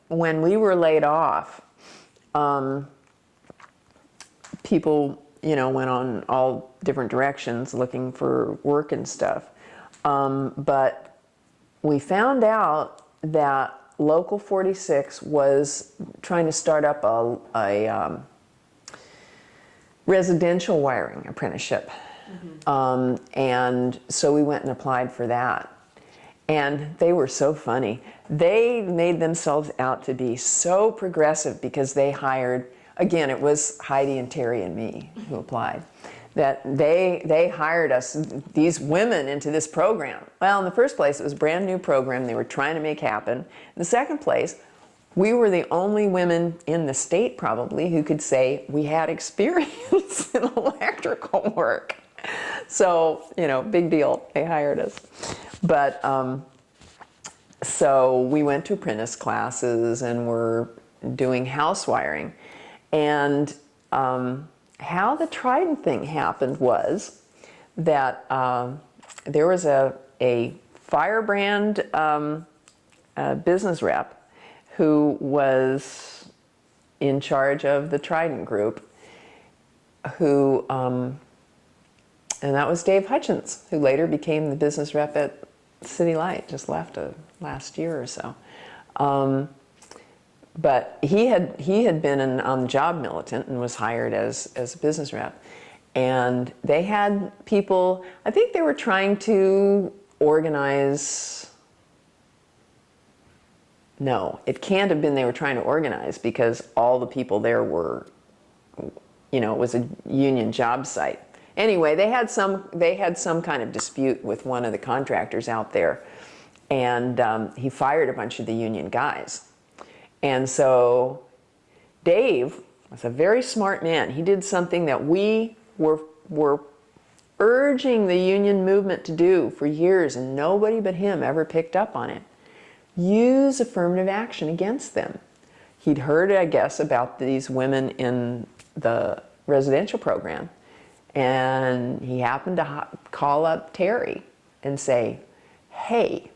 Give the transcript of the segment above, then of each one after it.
when we were laid off, people, you know, went on all different directions looking for work and stuff. But we found out that Local 46 was trying to start up a residential wiring apprenticeship. And so we went and applied for that. And they were so funny. They made themselves out to be so progressive because they hired, again, it was Heidi and Terry and me who applied, that they hired us, these women, into this program. Well, in the first place, it was a brand new program they were trying to make happen. In the second place, we were the only women in the state probably who could say we had experience in electrical work. So, you know, big deal, they hired us. But so we went to apprentice classes and were doing house wiring. And how the Trident thing happened was that there was a firebrand business rep who was in charge of the Trident group, who, and that was Dave Hutchins, who later became the business rep at City Light, just left last year or so. But he had been an on-the-job militant and was hired as a business rep. And they had people, I think they were trying to organize, no, it can't have been they were trying to organize because all the people there were, you know, it was a union job site. Anyway, they had some kind of dispute with one of the contractors out there, and he fired a bunch of the union guys. And so Dave was a very smart man. He did something that we were urging the union movement to do for years, and nobody but him ever picked up on it. Use affirmative action against them. He'd heard, I guess, about these women in the residential program, and he happened to call up Terry and say, hey,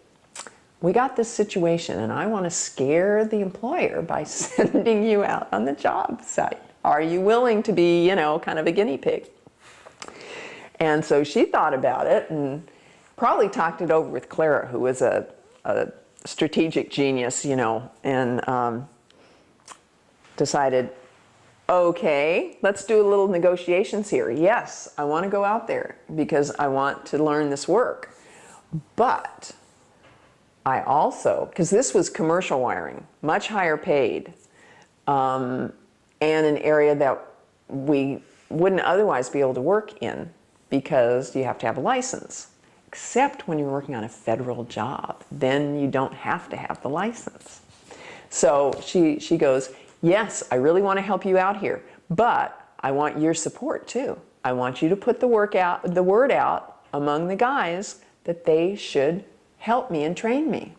we got this situation and I want to scare the employer by sending you out on the job site. Are you willing to be, you know, kind of a guinea pig? And so she thought about it and probably talked it over with Clara, who was a strategic genius, you know, and decided, okay, let's do a little negotiations here. Yes, I want to go out there because I want to learn this work. But I also, because this was commercial wiring, much higher paid, and an area that we wouldn't otherwise be able to work in because you have to have a license, except when you're working on a federal job. Then you don't have to have the license. So she goes, yes, I really want to help you out here, but I want your support too. I want you to put the word out among the guys that they should help me and train me.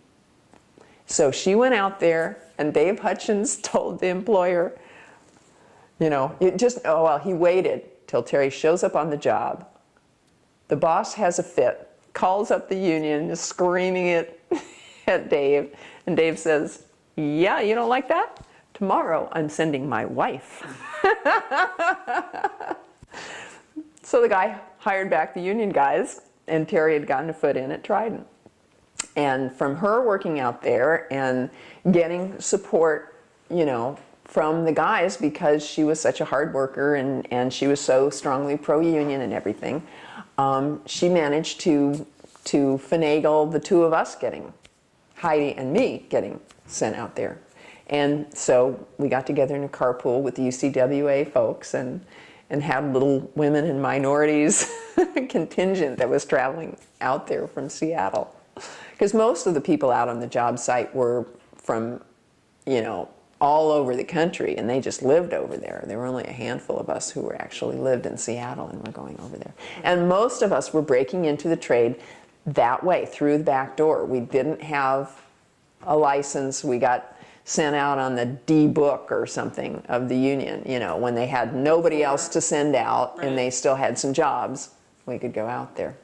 So she went out there, and Dave Hutchins told the employer, you know, he waited till Terry shows up on the job. The boss has a fit, calls up the union, is screaming it at Dave, and Dave says, yeah, you don't like that? Tomorrow I'm sending my wife. So the guy hired back the union guys, and Terry had gotten a foot in at Trident. And from her working out there and getting support, you know, from the guys because she was such a hard worker and she was so strongly pro-union and everything, she managed to finagle the two of us getting, Heidi and me, getting sent out there. And so we got together in a carpool with the UCWA folks and had little women and minorities contingent that was traveling out there from Seattle. Because most of the people out on the job site were from, you know, all over the country, and they just lived over there. There were only a handful of us who actually lived in Seattle and were going over there. And most of us were breaking into the trade that way, through the back door. We didn't have a license. We got sent out on the D book or something of the union, you know, when they had nobody else to send out and they still had some jobs, we could go out there.